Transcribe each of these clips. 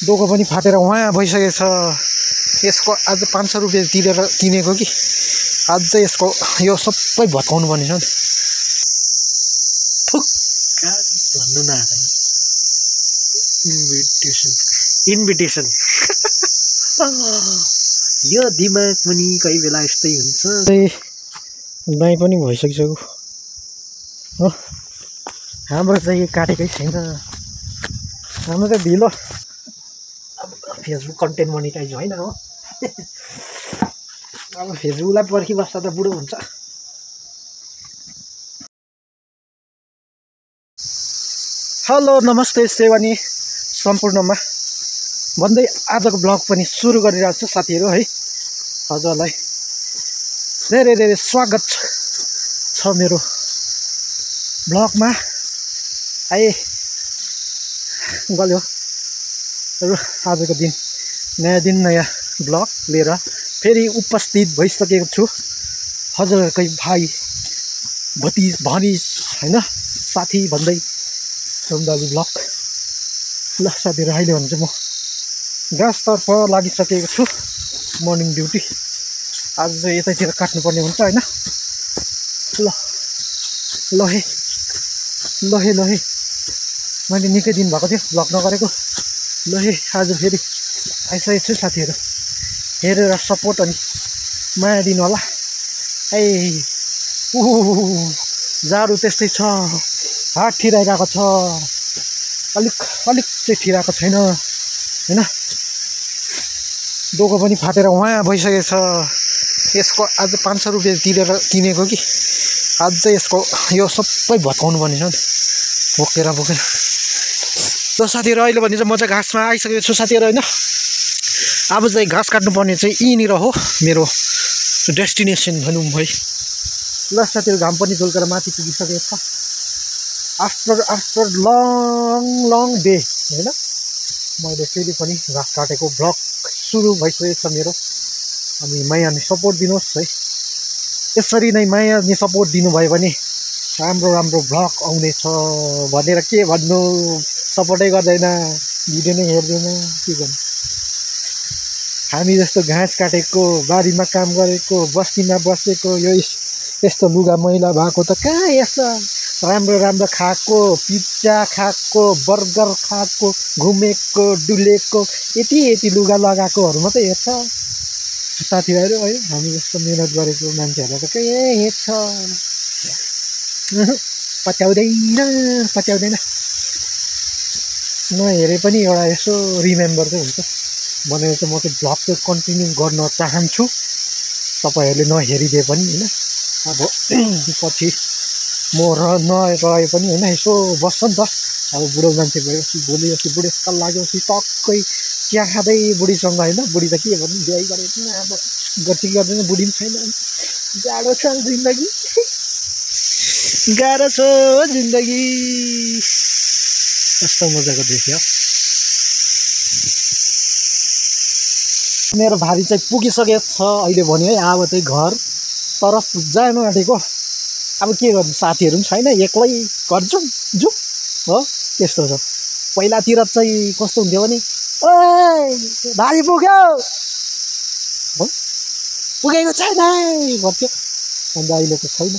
डोको पनि फाटेर उहाँ भइसकेको छ। यसको आज 500 रुपियाँ तिरेर किनेको कि आज चाहिँ यसको यो सबै भत्काउनु पर्ने छ नि। थुक्का भन्नु न इन्भिटेसन यो दिमाग पनि कोही बेला यस्तै हुन्छ। दाइ पनि भइसकिसक्यो हो। हाम्रो चाहिँ काटेकै छैन, हाम्रो त ढिलो। अब फेसबुक कन्टेन्ट मोनिटाइज होइन हो। अब फेसबुकलाई पर्खिबस्दा त बुढो हुन्छ। हेलो नमस्ते सेवानी सम्पूर्णमा भन्दै आजको ब्लग पनि सुरु गरिरहेको छु साथीहरू है। हजुरलाई धेरै धेरै स्वागत छ मेरो ब्लगमा। आए गल्यो र आजको दिन नयाँ दिन नयाँ ब्लग लिएर फेरि उपस्थित भइसकेको छु। हजुरहरूकै भाइ भतिज भनिज होइन साथी भन्दै सुन्दरी ब्लग। ल साथीहरू अहिले भने चाहिँ म गाँसतर्फ लागिसकेको छु। मर्निङ ड्युटी आज चाहिँ यतैतिर काट्नुपर्ने हुन्छ होइन। ल लहे लहे लहे मैले निकै दिन भएको थियो ब्लग नगरेको। लहे आज फेरि आइसकेको छु साथीहरू, हेरेर सपोर्ट अनि माया दिनु होला। ए जाडो त्यस्तै छ, हात ठिराइरहेको छ, अलिक चाहिँ ठिराएको छैन होइन। डोको पनि फाटेर उहाँ भइसकेको छ। यसको आज 500 रुपियाँ तिरेर किनेको कि आज चाहिँ यसको यो सबै भत्काउनु पर्ने छ नि बोकेर बोकेर। ल साथीहरू अहिले भने चाहिँ म चाहिँ घाँसमा आइसकेको छु साथीहरू होइन। अब चाहिँ घाँस काट्नुपर्ने चाहिँ यहीँनिर हो मेरो डेस्टिनेसन भनौँ है। ल साथीहरू घाम पनि झुल्केर माथि पुगिसकेको छ। आफ्टर लङ डे होइन मैले फेरि पनि घाँस काटेको ब्लग सुरु भइसकेको छ मेरो। अनि मायाले सपोर्ट दिनुहोस् है। यसरी नै मायाले सपोर्ट दिनुभयो भने राम्रो राम्रो ब्लग आउनेछ भनेर के भन्नु। सपोर्टै गर्दैन, भिडियो नै हेर्दैन, के गर्नु। हामी जस्तो घाँस काटेको, बारीमा काम गरेको, बस्तीमा बसेको, यस्तो लुगा मैला भएको त कहाँ यस्तो राम्रो राम्रो खाएको, पिज्जा खाएको, बर्गर खाएको, घुमेको डुलेको, यति लुगा लगाएकोहरू मात्रै हेर्छ साथीभाइहरू है। हामी जस्तो मिहिनेत गरेको मान्छेहरूलाई त कहीँ हेर्छ पत्याउँदैन। नहेरे पनि एउटा यसो रिमेम्बर चाहिँ हुन्छ भनेर चाहिँ म चाहिँ ब्लग चाहिँ कन्टिन्यू गर्न चाहन्छु। तपाईँहरूले नहेरिदिए पनि होइन। अब पछि म नरहे पनि होइन यसो बस्छ नि त। अब बुढो मान्छे भएपछि भोलिपछि बुढेसकाल लागेपछि टक्कै चिया खाँदै बुढीसँग होइन। बुढी त के भन्नु बिहे गरेको थिएन, अब गति गर्दैन, बुढी पनि छैन। जाडो छ जिन्दगी, गाह्रो छ जिन्दगी। कस्तो मजाको देख्यो। मेरो भारी चाहिँ पुगिसकेको छ अहिले भने है। अब चाहिँ घर तरफ जानु आँटेको। अब के गर्नु, साथीहरू पनि छैन, एक्लै घर जाउँ हो त्यस्तो छ। पहिलातिर चाहिँ कस्तो हुन्थ्यो भने ओए भारी पुग्यो हो, पुगेको छैन भन्थ्यो। अन्त अहिले त छैन।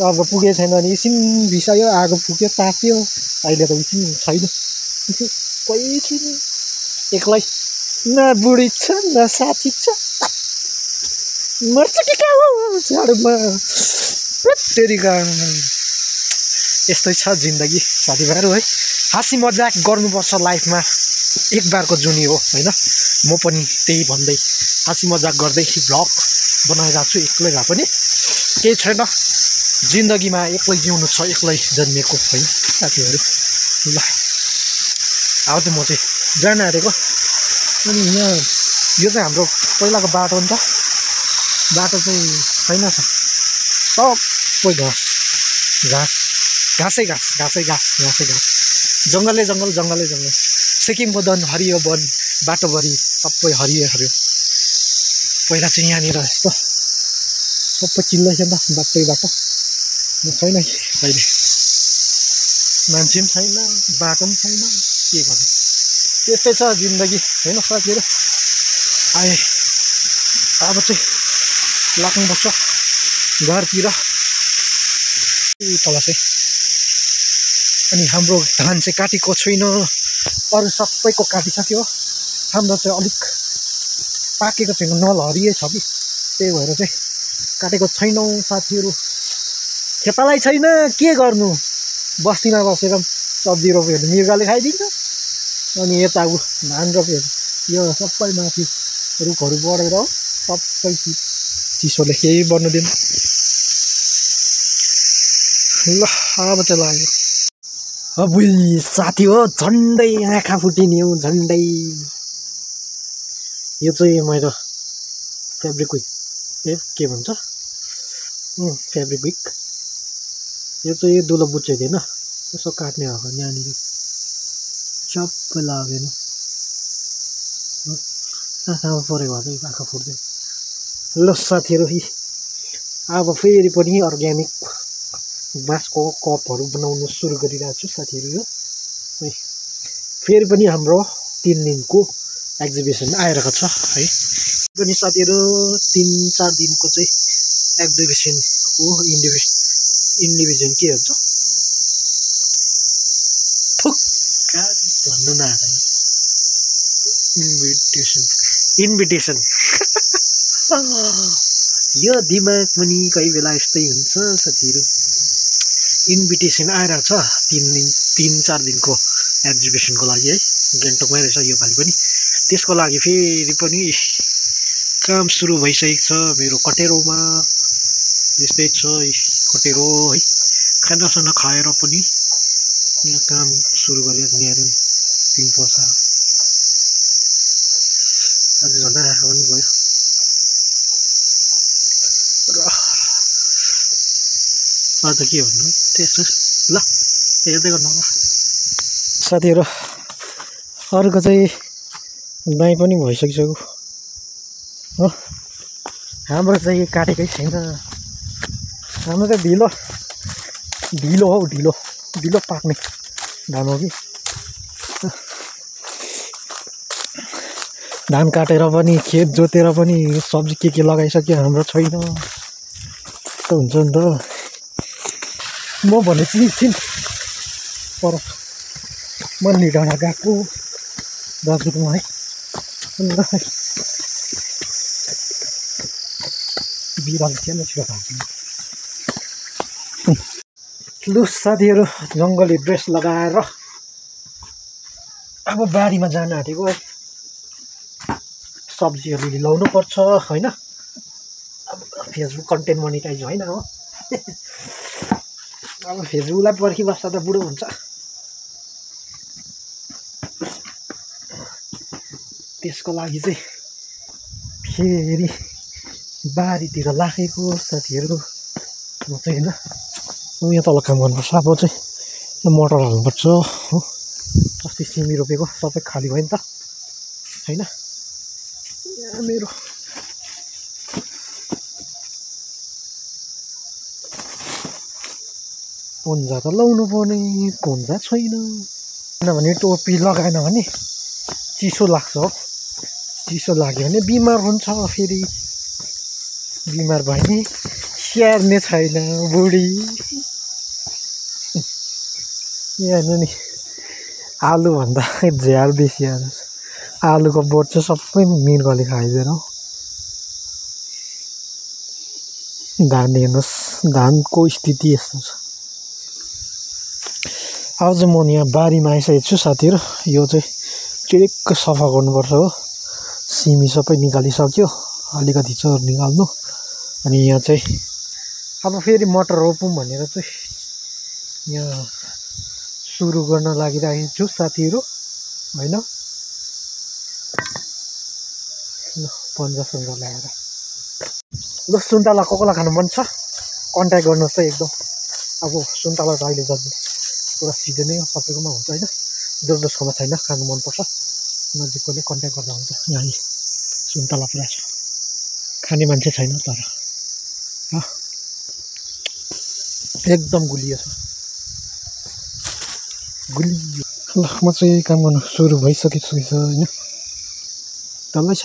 अब पुगेको छैन भने एकछिन भिसायो, आगो फुक्यो, ताप्यो। अहिले त एकछिन छैन, कोही छैन, एक्लै। न बुढी छ न साथी छ, मर्छ कि कहाँ हो जाडोमा तेरिका। यस्तै छ जिन्दगी साथीभाइहरू है। हाँसी मजाक गर्नुपर्छ लाइफमा, एक बारको जुनी हो होइन। म पनि त्यही भन्दै हाँसी मजाक गर्दै ब्लग बनाइरहेको छु। एक्लै भए पनि केही छैन जिन्दगीमा, एक्लै जिउनु छ, एक्लै जन्मिएको होइन साथीहरू। ल अब चाहिँ म चाहिँ जान आँटेको। अनि यहाँ यो चाहिँ हाम्रो पहिलाको बाटो हो नि त। बाटो चाहिँ छैन छ, सबै घाँसै जङ्गलै जङ्गल। सिक्किमको वन हरियो वन, बाटोभरि सबै हरियो। पहिला चाहिँ यहाँनिर यस्तो सबै चिल्लै छ नि त बाटो छैन अहिले, मान्छे पनि छैन, बाटो पनि छैन, के गर्नु। त्यस्तै छ जिन्दगी हैन साथीहरु। आए अब चाहिँ लाग्नुपर्छ घरतिर तल चाहिँ। अनि हाम्रो धान चाहिँ काटेको छैन, अरू सबैको काटिसक्यो। हाम्रो चाहिँ अलिक पाकेको छैन, नलहरिए छ कि, त्यही भएर चाहिँ काटेको छैनौँ साथीहरु। खेतालाई छैन के गर्नु, बस्तीमा बसेर सब्जी रोप्यो भने मृगले खाइदिन्छ। अनि यता धान रोप्यो यो सबै माथि रुखहरू बढेर सबै चिसोले केही बन्नु दिएन। ल अब चाहिँ लाग्यो। अबुई साथी हो, झन्डै आँखा फुटिने हो झन्डै। यो चाहिँ मेरो फेब्रिक विक के भन्छ फेब्रिक विक। यो चाहिँ दुलो बुझ्दैन, यसो काट्ने हो यहाँनिर चप्प लागेन। आँखामा परेको भए चाहिँ आँखा फुट्दैन। ल साथीहरु, अब फेरि पनि अर्ग्यानिक बाँसको कपहरू बनाउन सुरु गरिरहेको छु साथीहरु। यो फेरि पनि हाम्रो 3 दिनको एक्जिबिसन आइरहेको छ है। पनि साथीहरु 3-4 दिनको चाहिँ एक्जिबिसनको इन्डिभिजुअल के हुन्छ थुक्का भन्नु न इन्भिटेसन यो दिमाग पनि कही बेला यस्तै हुन्छ साथीहरु। इन्भिटेसन आइरहेको छ 3-4 दिनको एक्जिबिसनको लागि है, गान्तोकमै रहेछ यो पालि पनि। त्यसको लागि फेरि पनि काम सुरु भइसकेको छ मेरो कटेरोमा। यस्तै छ कटेरो है, खानासाना खाएर पनि यहाँ काम सुरु गरेर यहाँ दिन पर्छ। आज झन्डा आएको पनि भयो र आज के भन्नु त्यस्तो। ल हेर्दै गर्नु होला साथीहरु। अरूको चाहिँ दाइ पनि भइसकिसक्यो हो, हाम्रो चाहिँ काटेकै छैन। हाम्रो चाहिँ ढिलो हौ, ढिलो पाक्ने धान हो कि। धान काटेर पनि खेत जोतेर पनि सब्जी के लगाइसक्यो, हाम्रो छैन। त्यस्तो हुन्छ नि त। म भने चिन्थिन् पर मन्नी डाँडा गएको दाजुकोमा है, बिरालो सानो छिटो भएको। लु साथीहरु, जङ्गली ड्रेस लगाएर अब बारीमा जान आँटेको है। सब्जीहरू लिलाउनु पर्छ हैन। अब फेसबुक कन्टेन्ट मोनिटाइज होइन हो। अब फेसबुकलाई पर्खिबस्दा त बुढो हुन्छ। त्यसको लागि चाहिँ फेरि बारीतिर लागेको साथीहरु। म चाहिँ हैन यहाँ तल काम गर्नुपर्छ। अब चाहिँ मटर हाल्नुपर्छ हो। अस्ति सिमी रोपेको सबै खाली भयो नि त हैन। यहाँ मेरो पन्जा त लाउनु पर्ने, पन्जा छैन। किनभने टोपी लगाएन भने चिसो लाग्छ हो। चिसो लाग्यो भने बिमार हुन्छ। फेरि बिमार भयो नि स्याहार्ने छैन बुढी। यहाँ नि आलु भन्दा झ्याल बेसी आएको छ। आलुको बोट चाहिँ सबै मृगले खाइदिएर हो। धान हेर्नुहोस्, धानको स्थिति यस्तो छ। अब चाहिँ म यहाँ बारीमा आइसकेको छु साथीहरु। यो चाहिँ चिरिक्क सफा गर्नुपर्छ हो। सिमी सबै निकालिसक्यो, अलिकति छ निकाल्नु। अनि यहाँ चाहिँ अब फेरि मटर रोपौँ भनेर चाहिँ यहाँ सुरु गर्न लागिरहेको छु साथीहरु हैन। ल पन्जा ल्याएर ल सुन्तला कोकोला खानु मन छ कन्ट्याक्ट गर्नुहोस् है एकदम। अब सुन्तला त अहिले जति पुरा सिजनै हो, सबैकोमा हुन्छ हैन। जसकोमा छैन खानु मनपर्छ नजिककोले कन्ट्याक्ट गर्दा हुन्छ। यहाँ सुन्तला पुरा छ, खाने मान्छे छैन तर एकदम गुलियो छ, गुलियो। ल म चाहिँ यही काम गर्नु सुरु भइसकेको छ होइन डल्लै छ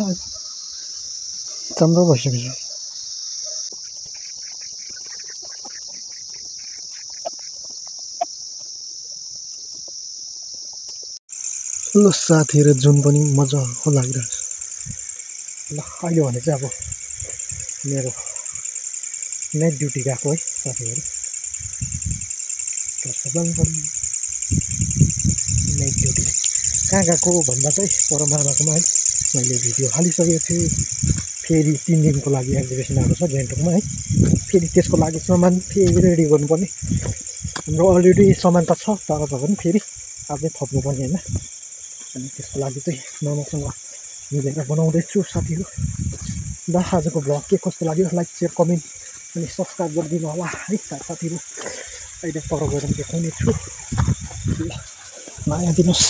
राम्रो भइसकेको छ ल साथीहरू जुन पनि मजाको लागिरहेको छ ल अहिले भने चाहिँ अब मेरो नाइट ड्युटी गएको है साथीहरू नाइट ड्युटी कहाँ गएको भन्दा चाहिँ परमामाकोमा है मैले भिडियो हालिसकेको थिएँ फेरि 3 दिनको लागि एक्जिबिसन आएको छ गान्तोकमा है फेरि त्यसको लागि सामान फेरि रेडी गर्नुपर्ने हाम्रो अलरेडी सामान त छ तर पनि फेरि आफै थप्नुपर्ने होइन अनि त्यसको लागि चाहिँ मामासँग मिलेर बनाउँदैछु साथीहरू ल आजको भ्लग के कस्तो लाग्यो लाइक शेयर कमेन्ट अनि सब्सक्राइब गरिदिनु होला है साथीहरू अहिले पर गएर देखाउने छु ल माया दिनुहोस्